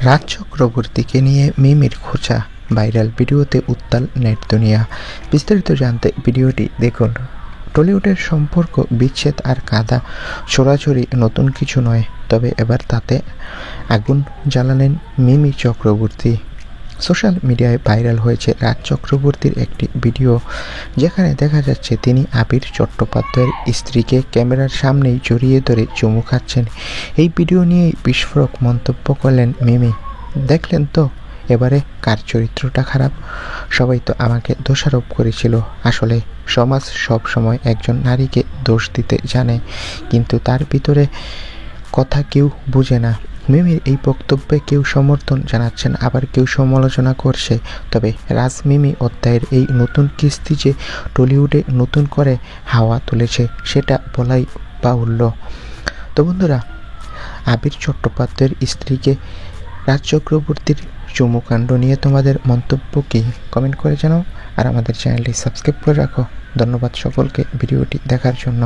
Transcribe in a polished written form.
রাজ চক্রবর্তীকে নিয়ে মিমির খোঁচা, ভাইরাল ভিডিওতে উত্তাল নেট দুনিয়া। বিস্তারিত জানতে ভিডিওটি দেখুন। টলিউডের সম্পর্ক বিচ্ছেদ আর কাদা ছোড়াছড়ি নতুন কিছু নয়, তবে এবার তাতে আগুন জ্বালালেন মিমি চক্রবর্তী। সোশ্যাল মিডিয়ায় ভাইরাল হয়েছে রাজ চক্রবর্তীর একটি ভিডিও, যেখানে দেখা যাচ্ছে তিনি আবির চট্টোপাধ্যায়ের স্ত্রীকে ক্যামেরার সামনেই জড়িয়ে ধরে চুমু খাচ্ছেন। এই ভিডিও নিয়েই বিস্ফোরক মন্তব্য করলেন মিমি। দেখলেন তো এবারে কার চরিত্রটা খারাপ? সবাই তো আমাকে দোষারোপ করেছিল। আসলে সমাজ সব সময় একজন নারীকে দোষ দিতে জানে, কিন্তু তার ভিতরে কথা কেউ বুঝে না। মিমির এই বক্তব্যে কেউ সমর্থন জানাচ্ছেন, আবার কেউ সমালোচনা করছে। তবে রাজ মিমি অধ্যায়ের এই নতুন কিস্তি যে টলিউডে নতুন করে হাওয়া তুলেছে, সেটা বলাই বাহুল্য। তো বন্ধুরা, আবির চট্টোপাধ্যায়ের স্ত্রীকে রাজ চক্রবর্তীর চুমুকাণ্ড নিয়ে তোমাদের মন্তব্য কি? কমেন্ট করে জানাও। আর আমাদের চ্যানেলটি সাবস্ক্রাইব করে রাখো। ধন্যবাদ সকলকে ভিডিওটি দেখার জন্য।